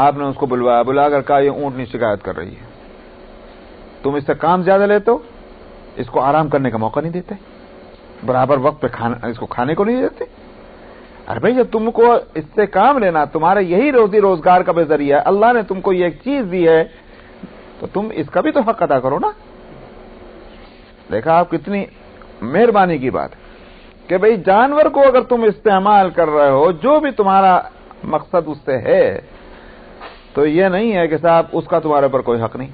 آپ نے اس کو بلوایا، بلا کر کہا یہ اونٹنی شکایت کر رہی ہے، تم اس سے کام زیادہ لیتے ہو، اس کو آرام کرنے کا موقع نہیں دیتے، برابر وقت پہ اس کو کھانے کو نہیں دیتے. ارے بھائی جب تم کو اس سے کام لینا، تمہارا یہی روزی روزگار کا بھی ذریعہ ہے، اللہ نے تم کو یہ ایک چیز دی ہے تو تم اس کا بھی تو حق ادا کرو نا. دیکھا آپ کتنی مہربانی کی بات ہے کہ بھئی جانور کو اگر تم استعمال کر رہے ہو، جو بھی تمہارا مقصد اس سے ہے، تو یہ نہیں ہے کہ صاحب اس کا تمہارے پر کوئی حق نہیں.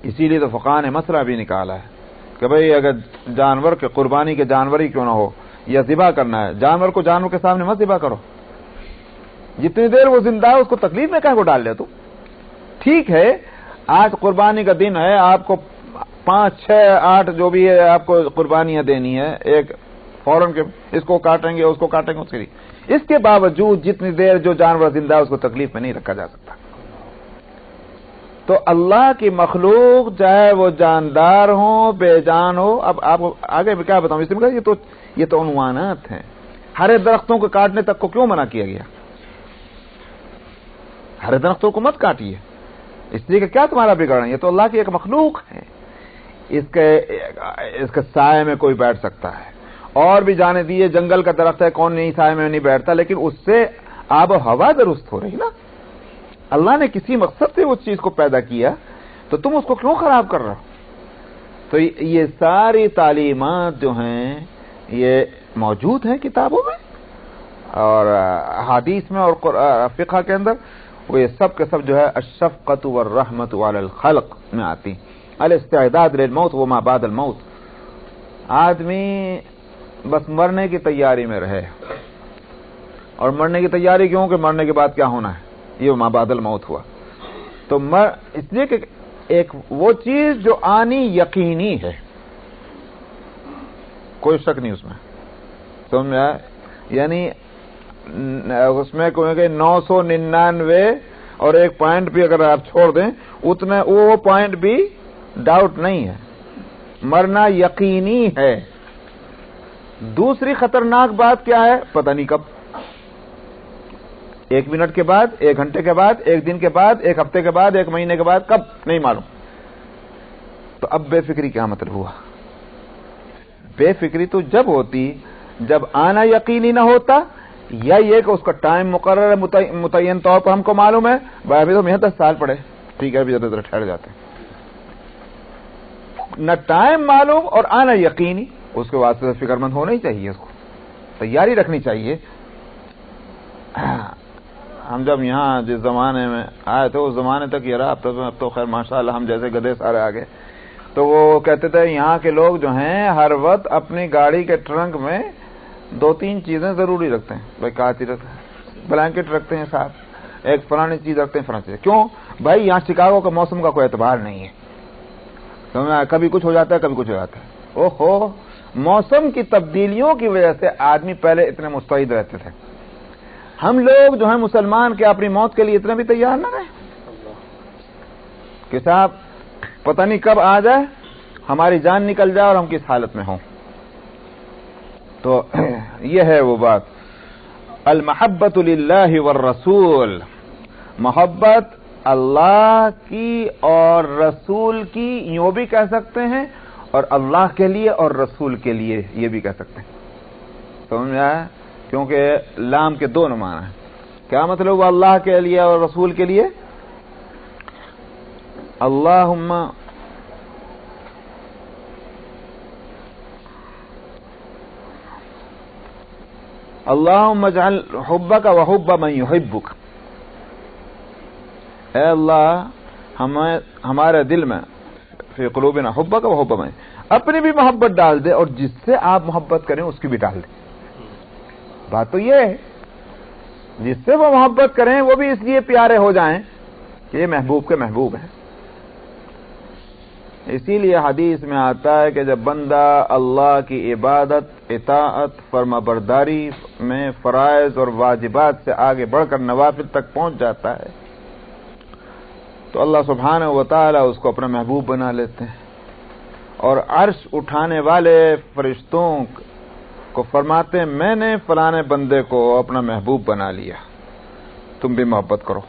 اسی لیے تو فقہاء نے مسئلہ بھی نکالا ہے کہ بھئی اگر جانور کے قربانی کے جانور ہی کیوں نہ ہو یا ذبح کرنا ہے، جانور کو جانور کے سامنے مت ذبح کرو. جتنی دیر وہ زندہ ہے اس کو تکلیف میں کہیں کو ڈال لے تو ٹھیک ہے. آج قربانی کا دن ہے، آپ کو 5 6 8 جو بھی ہے آپ کو قربانیاں دینی ہے، ایک فوراً کے اس کو کاٹیں گے اس کو کاٹیں گے اس کے لیے. اس کے باوجود جتنی دیر جو جانور زندہ ہے اس کو تکلیف میں نہیں رکھا جا سکتا. تو اللہ کی مخلوق چاہے وہ جاندار ہو بے جان ہو، اب آپ آگے میں کیا بتاؤں، اس میں یہ تو عنوانات ہیں. ہرے درختوں کو کاٹنے تک کو کیوں منع کیا گیا؟ ہرے درختوں کو مت کاٹیے، اس لیے کہ کیا تمہارا بگڑنا، یہ تو اللہ کی ایک مخلوق ہے. اس کے سائے میں کوئی بیٹھ سکتا ہے، اور بھی جانے دیے جنگل کا درخت ہے، کون نہیں سائے میں نہیں بیٹھتا، لیکن اس سے آب و ہوا درست ہو رہی نا. اللہ نے کسی مقصد سے اس چیز کو پیدا کیا، تو تم اس کو کیوں خراب کر رہے ہو؟ تو یہ ساری تعلیمات جو ہیں یہ موجود ہیں کتابوں میں اور احادیث میں اور فقہ کے اندر. وہ یہ سب کے سب جو ہے الشفقۃ والرحمۃ علی الخلق میں آتی. الاستعداد للموت وما بعد الموت، آدمی بس مرنے کی تیاری میں رہے. اور مرنے کی تیاری کیوں؟ کہ مرنے کے بعد کیا ہونا ہے، یہ ما بعد الموت ہوا. تو اس لیے کہ ایک وہ چیز جو آنی یقینی ہے، کوئی شک نہیں اس میں. سمجھ میں آیا؟ یعنی اس میں کوئی کہ 999 اور ایک پوائنٹ بھی اگر آپ چھوڑ دیں اتنا وہ پوائنٹ بھی ڈاؤٹ نہیں ہے، مرنا یقینی ہے. دوسری خطرناک بات کیا ہے؟ پتہ نہیں کب، 1 منٹ کے بعد، 1 گھنٹے کے بعد، 1 دن کے بعد، 1 ہفتے کے بعد، 1 مہینے کے بعد، کب نہیں معلوم. تو اب بے فکری کیا مطلب ہوا؟ بے فکری تو جب ہوتی جب آنا یقینی نہ ہوتا، یا یہ کہ اس کا ٹائم مقرر ہے، متعین طور پر ہم کو معلوم ہے بھائی ابھی تو میں 10 سال پڑے، ٹھیک ہے ابھی زیادہ تر ٹھہر جاتے ہیں. نہ ٹائم معلوم اور آنا یقینی، اس کے واسطے فکر مند ہونا ہی چاہیے، اس کو تیاری رکھنی چاہیے. ہم جب یہاں جس زمانے میں آئے تھے اس زمانے تک یہ رہا، اب تو خیر ماشاءاللہ ہم جیسے گدھے سارے آگے. تو وہ کہتے تھے یہاں کے لوگ جو ہیں ہر وقت اپنی گاڑی کے ٹرنک میں 2-3 چیزیں ضروری رکھتے ہیں. بھائی کیا چیز رکھتے ہیں؟ بلینکٹ رکھتے ہیں ساتھ، ایک فلانی چیز رکھتے ہیں فلانی چیز. کیوں بھائی؟ یہاں شکاگو کے موسم کا کوئی اعتبار نہیں ہے، کبھی کچھ ہو جاتا ہے کبھی کچھ ہو جاتا ہے. اوہو، موسم کی تبدیلیوں کی وجہ سے آدمی پہلے اتنے مستعد رہتے تھے. ہم لوگ جو ہیں مسلمان کے اپنی موت کے لیے اتنے بھی تیار نہ رہے کہ صاحب پتہ نہیں کب آ جائے، ہماری جان نکل جائے اور ہم کس حالت میں ہوں. تو یہ ہے وہ بات. المحبت للہ والرسول، محبت اللہ کی اور رسول کی، یوں بھی کہہ سکتے ہیں، اور اللہ کے لیے اور رسول کے لیے یہ بھی کہہ سکتے ہیں. سمجھ میں آیا؟ کیونکہ لام کے 2 معنی ہیں. کیا مطلب ہوا اللہ کے لیے اور رسول کے لیے؟ اللہم اللہم اجعل حبک و حب من یحبک، اے اللہ ہمارے دل میں فی قلوبنا حبک و حب من، اپنی بھی محبت ڈال دے اور جس سے آپ محبت کریں اس کی بھی ڈال دے۔ بات تو یہ ہے جس سے وہ محبت کریں وہ بھی اس لیے پیارے ہو جائیں کہ یہ محبوب کے محبوب ہیں۔ اسی لیے حدیث میں آتا ہے کہ جب بندہ اللہ کی عبادت، اطاعت، فرما برداری میں فرائض اور واجبات سے آگے بڑھ کر نوافل تک پہنچ جاتا ہے تو اللہ سبحانہ و تعالی اس کو اپنا محبوب بنا لیتے ہیں، اور عرش اٹھانے والے فرشتوں کو فرماتے ہیں میں نے فلانے بندے کو اپنا محبوب بنا لیا، تم بھی محبت کرو۔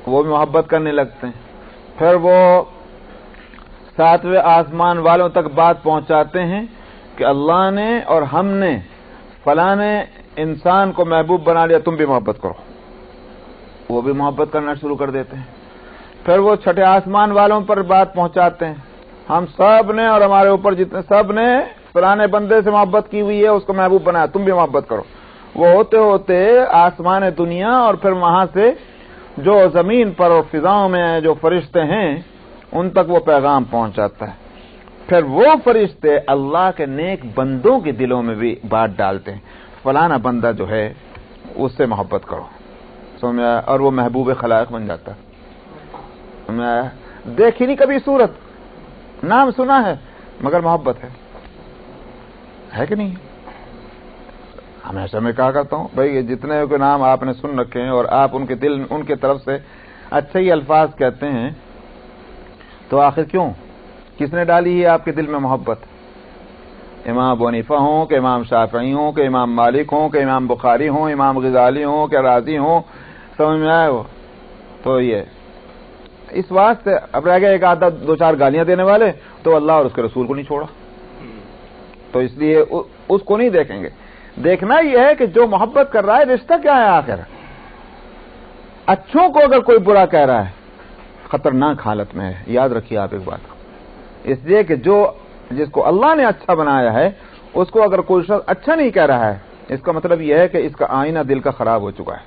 وہ بھی محبت کرنے لگتے ہیں، پھر وہ 7ویں آسمان والوں تک بات پہنچاتے ہیں کہ اللہ نے اور ہم نے فلانے انسان کو محبوب بنا لیا، تم بھی محبت کرو۔ وہ بھی محبت کرنا شروع کر دیتے ہیں۔ پھر وہ 6 آسمان والوں پر بات پہنچاتے ہیں، ہم سب نے اور ہمارے اوپر جتنے سب نے فلانے بندے سے محبت کی ہوئی ہے، اس کو محبوب بنایا، تم بھی محبت کرو۔ وہ ہوتے ہوتے آسمان دنیا اور پھر وہاں سے جو زمین پر اور فضاؤں میں جو فرشتے ہیں ان تک وہ پیغام پہنچ جاتا ہے۔ پھر وہ فرشتے اللہ کے نیک بندوں کے دلوں میں بھی بات ڈالتے ہیں، فلانا بندہ جو ہے اس سے محبت کرو، سمجھا؟ اور وہ محبوب خلائق بن جاتا ہے۔ دیکھی نہیں کبھی صورت، نام سنا ہے مگر محبت ہے کہ نہیں؟ ہمیشہ میں کہا کرتا ہوں بھائی جتنے کے نام آپ نے سن رکھے ہیں اور آپ ان کے دل ان کے طرف سے اچھے ہی الفاظ کہتے ہیں تو آخر کیوں؟ کس نے ڈالی ہے آپ کے دل میں محبت؟ امام ابو حنیفہ ہوں کہ امام شافعی ہوں کہ امام مالک ہوں کہ امام بخاری ہوں، امام غزالی ہوں کہ رازی ہوں، سمجھ میں آئے وہ؟ تو یہ اس واسطے اب رہ گیا ایک آدھا 2-4 گالیاں دینے والے، تو اللہ اور اس کے رسول کو نہیں چھوڑا، تو اس لیے اس کو نہیں دیکھیں گے۔ دیکھنا یہ ہے کہ جو محبت کر رہا ہے رشتہ کیا ہے آخر۔ اچھوں کو اگر کوئی برا کہہ رہا ہے خطرناک حالت میں ہے، یاد رکھیے آپ ایک بات کو، اس لیے کہ جس کو اللہ نے اچھا بنایا ہے اس کو اگر کوئی شخص اچھا نہیں کہہ رہا ہے اس کا مطلب یہ ہے کہ اس کا آئینہ دل کا خراب ہو چکا ہے،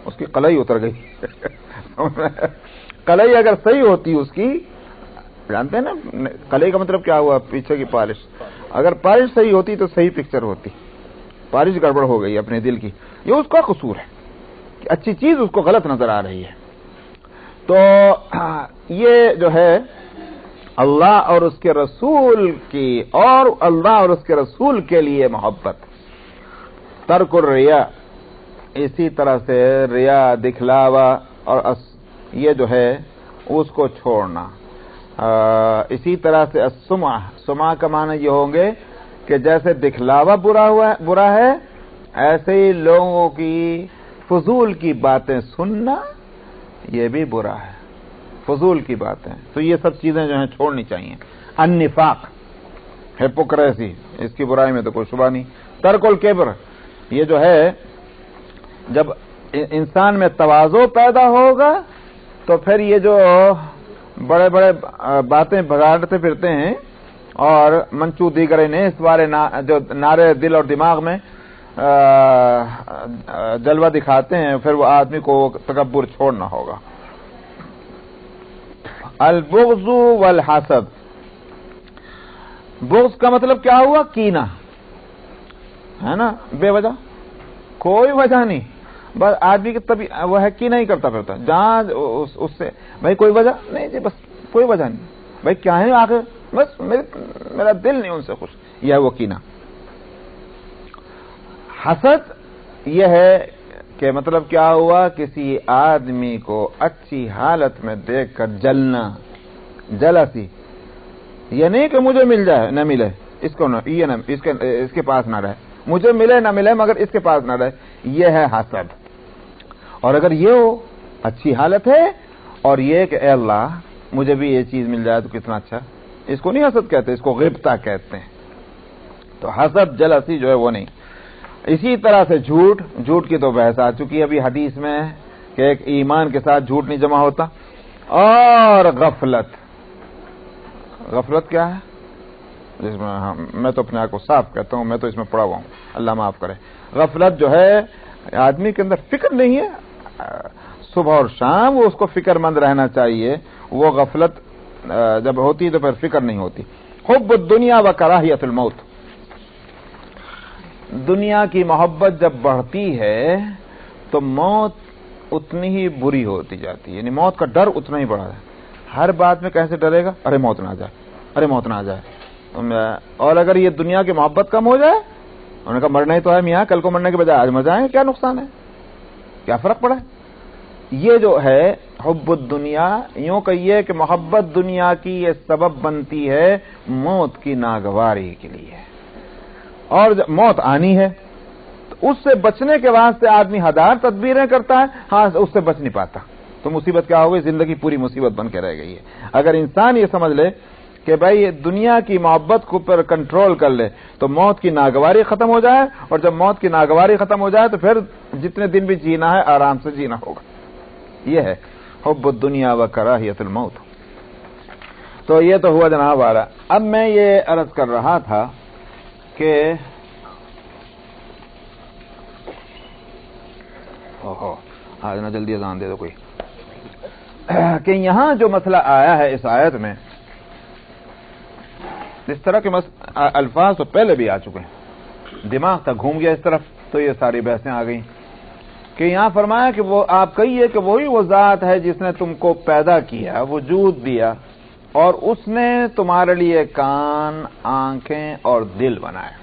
اس کی قلعی اتر گئی۔ قلعی اگر صحیح ہوتی اس کی، جانتے ہیں نا قلعی کا مطلب کیا ہوا؟ پیچھے کی پالش، اگر پالش صحیح ہوتی تو صحیح پکچر ہوتی، پالش گڑبڑ ہو گئی اپنے دل کی، یہ اس کا قصور ہے کہ اچھی چیز اس کو غلط نظر آ رہی ہے۔ تو یہ جو ہے اللہ اور اس کے رسول کی اور اللہ اور اس کے رسول کے لیے محبت، ترک الریا، اسی طرح سے ریا دکھلاوا اور یہ جو ہے اس کو چھوڑنا، اسی طرح سے سمع کا معنی یہ ہوں گے کہ جیسے دکھلاوا برا ہے ایسے ہی لوگوں کی فضول کی باتیں سننا یہ بھی برا ہے، فضول کی باتیں، تو یہ سب چیزیں جو ہیں چھوڑنی چاہیے۔ النفاق، ہپوکریسی، اس کی برائی میں تو کوئی شبہ نہیں۔ ترک الکبر، یہ جو ہے جب انسان میں تواضع پیدا ہوگا تو پھر یہ جو بڑے بڑے باتیں بگاڑتے پھرتے ہیں اور منچو دیگر نیس والے جو نعرے دل اور دماغ میں جلوہ دکھاتے ہیں، پھر وہ آدمی کو تکبر چھوڑنا ہوگا۔ البغض والحسد، بغض کا مطلب کیا ہوا؟ کینہ، ہے نا، بے وجہ، کوئی وجہ نہیں، بس آدمی کی طبیعت وہ ہے کہ نہیں کرتا پھرتا، جہاں اس سے بھائی کوئی وجہ نہیں جی، بس کوئی وجہ نہیں، بھائی کیا ہے آخر، بس میرا دل نہیں ان سے خوش، یہ ہے وہ کینہ۔ حسد یہ ہے کہ مطلب کیا ہوا؟ کسی آدمی کو اچھی حالت میں دیکھ کر جلنا، جلسی، یہ نہیں کہ مجھے مل جائے نہ ملے اس کو، نہ یہ نہ اس کے پاس نہ رہے، مجھے ملے نہ ملے مگر اس کے پاس نہ رہے، یہ ہے حسد۔ اور اگر یہ ہو اچھی حالت ہے اور یہ کہ اے اللہ مجھے بھی یہ چیز مل جائے تو کتنا اچھا، اس کو نہیں حسد کہتے، اس کو غبطہ کہتے ہیں۔ تو حسد جلسی جو ہے وہ نہیں۔ اسی طرح سے جھوٹ کی تو بحث آ چکی ہے ابھی حدیث میں کہ ایک ایمان کے ساتھ جھوٹ نہیں جمع ہوتا، اور غفلت کیا ہے؟ جس میں میں تو اپنے آپ کو صاف کہتا ہوں، میں تو اس میں پڑا ہوا ہوں، اللہ معاف کرے. غفلت جو ہے آدمی کے اندر فکر نہیں ہے، صبح اور شام وہ اس کو فکر مند رہنا چاہیے. وہ غفلت جب ہوتی تو پھر فکر نہیں ہوتی. حب الدنیا و کراہیت الموت، دنیا کی محبت جب بڑھتی ہے تو موت اتنی ہی بری ہوتی جاتی ہے، یعنی موت کا ڈر اتنا ہی بڑھا ہے. ہر بات میں کیسے ڈرے گا، ارے موت نہ آ جائے، ارے موت نہ آ جائے. اور اگر یہ دنیا کی محبت کم ہو جائے، انہوں نے کہا مرنا ہی تو ہے میاں، کل کو مرنے کے بجائے آج مر جائیں، کیا نقصان ہے، کیا فرق پڑا ہے. یہ جو ہے حب الدنیا، یوں کہیے کہ محبت دنیا کی یہ سبب بنتی ہے موت کی ناگواری کے لیے. اور جب موت آنی ہے تو اس سے بچنے کے واسطے آدمی ہزار تدبیریں کرتا ہے، ہاں اس سے بچ نہیں پاتا تو مصیبت کیا ہو گئی، زندگی پوری مصیبت بن کے رہ گئی ہے. اگر انسان یہ سمجھ لے کہ بھائی دنیا کی محبت کو پر کنٹرول کر لے تو موت کی ناگواری ختم ہو جائے، اور جب موت کی ناگواری ختم ہو جائے تو پھر جتنے دن بھی جینا ہے آرام سے جینا ہوگا. یہ ہے حب الدنیا و کراہیت الموت. تو یہ تو ہوا جناب آ رہا. اب میں یہ عرض کر رہا تھا کہ آج نہ جلدی اذان دے دو کوئی، کہ یہاں جو مسئلہ آیا ہے اس آیت میں، اس طرح کے الفاظ تو پہلے بھی آ چکے ہیں، دماغ تک گھوم گیا اس طرف تو یہ ساری بحثیں آ گئیں. کہ یہاں فرمایا کہ وہ آپ کہیے کہ وہی وہ ذات ہے جس نے تم کو پیدا کیا، وجود دیا، اور اس نے تمہارے لیے کان، آنکھیں اور دل بنائے.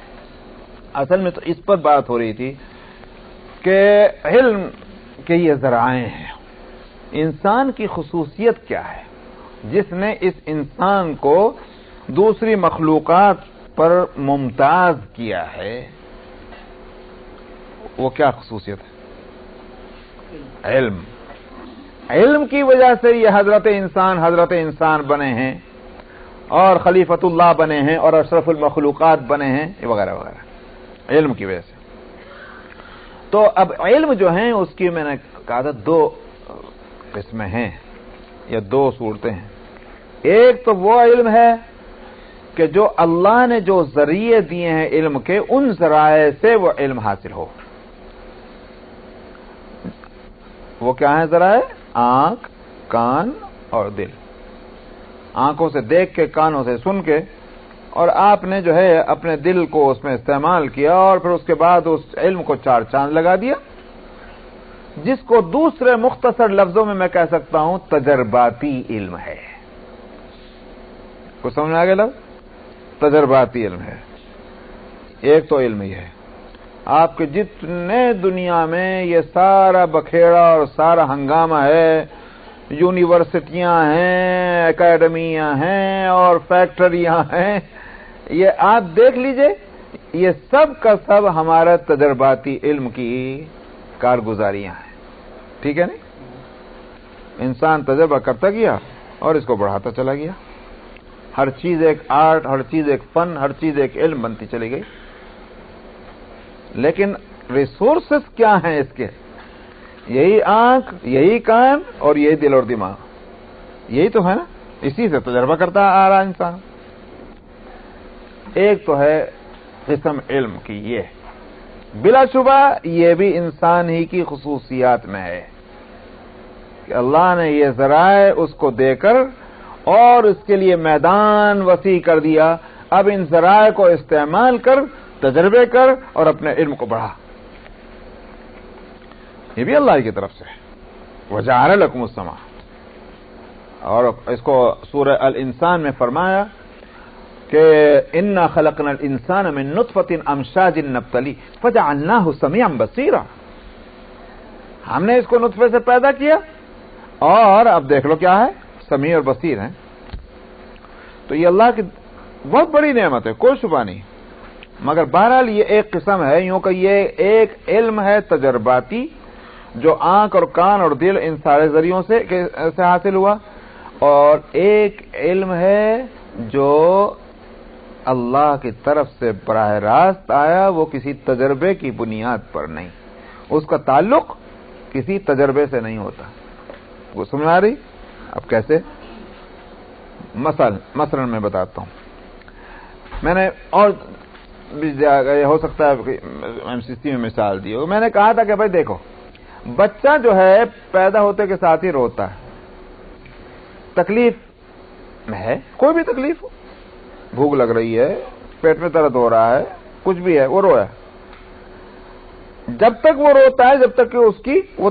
اصل میں تو اس پر بات ہو رہی تھی کہ علم کے یہ ذرائع ہیں. انسان کی خصوصیت کیا ہے جس نے اس انسان کو دوسری مخلوقات پر ممتاز کیا ہے؟ وہ کیا خصوصیت ہے؟ علم. علم کی وجہ سے یہ حضرت انسان بنے ہیں، اور خلیفۃ اللہ بنے ہیں، اور اشرف المخلوقات بنے ہیں، وغیرہ وغیرہ، علم کی وجہ سے. تو اب علم جو ہیں اس کی میں نے کہا تھا دو قسمیں ہیں یا دو صورتیں ہیں. ایک تو وہ علم ہے کہ جو اللہ نے جو ذریعے دیے ہیں علم کے، ان ذرائع سے وہ علم حاصل ہو. وہ کیا ہیں ذرائع؟ آنکھ، کان اور دل. آنکھوں سے دیکھ کے، کانوں سے سن کے، اور آپ نے جو ہے اپنے دل کو اس میں استعمال کیا، اور پھر اس کے بعد اس علم کو چار چاند لگا دیا، جس کو دوسرے مختصر لفظوں میں کہہ سکتا ہوں تجرباتی علم ہے. کچھ سمجھ میں آ گیا لفظ؟ تجرباتی علم ہے. ایک تو علم یہ ہے آپ کے جتنے دنیا میں یہ سارا بکھیڑا اور سارا ہنگامہ ہے، یونیورسٹیاں ہیں، اکیڈمیاں ہیں اور فیکٹریاں ہیں، یہ آپ دیکھ لیجئے، یہ سب کا سب ہمارا تجرباتی علم کی کارگزاریاں ہیں. ٹھیک ہے نہیں؟ انسان تجربہ کرتا گیا اور اس کو بڑھاتا چلا گیا. ہر چیز ایک آرٹ، ہر چیز ایک فن، ہر چیز ایک علم بنتی چلی گئی. لیکن ریسورسز کیا ہیں اس کے؟ یہی آنکھ، یہی کان اور یہی دل اور دماغ، یہی تو ہے نا، اسی سے تجربہ کرتا آ رہا انسان. ایک تو ہے قسم علم کی، یہ بلا شبہ یہ بھی انسان ہی کی خصوصیات میں ہے کہ اللہ نے یہ ذرائع اس کو دے کر اور اس کے لیے میدان وسیع کر دیا. اب ان ذرائع کو استعمال کر، تجربے کر اور اپنے علم کو بڑھا. یہ بھی اللہ کی طرف سے ہے. وَجَعَلَ لَكُمُ السَّمْعَ، اور اس کو سورہ الانسان میں فرمایا کہ اِنَّا خَلَقْنَا الْإِنسَانَ مِن نُطْفَةٍ أَمْشَاجٍ نَبْتَلِيهِ فَجَعَلْنَاهُ سَمِيعًا بَصِيرًا. ہم نے اس کو نطفے سے پیدا کیا اور اب دیکھ لو کیا ہے، سمیع اور بصیر ہیں. تو یہ اللہ کی بہت بڑی نعمت ہے، کوئی شبہ نہیں. مگر بہرحال یہ ایک قسم ہے، یوں کہ یہ ایک علم ہے تجرباتی جو آنکھ اور کان اور دل ان سارے ذریعوں سے حاصل ہوا، اور ایک علم ہے جو اللہ کی طرف سے براہ راست آیا، وہ کسی تجربے کی بنیاد پر نہیں، اس کا تعلق کسی تجربے سے نہیں ہوتا. وہ سمجھ آ رہی؟ اب کیسے؟ مثلا میں بتاتا ہوں. میں نے اور بھی ہو سکتا ہے MCC میں مثال دی ہو. میں نے کہا تھا کہ بھائی دیکھو، بچہ جو ہے پیدا ہوتے کے ساتھ ہی روتا ہے، تکلیف میں ہے، کوئی بھی تکلیف ہو، بھوک لگ رہی ہے، پیٹ میں درد ہو رہا ہے، کچھ بھی ہے، وہ رویا. جب تک وہ روتا ہے، جب تک کہ اس کی وہ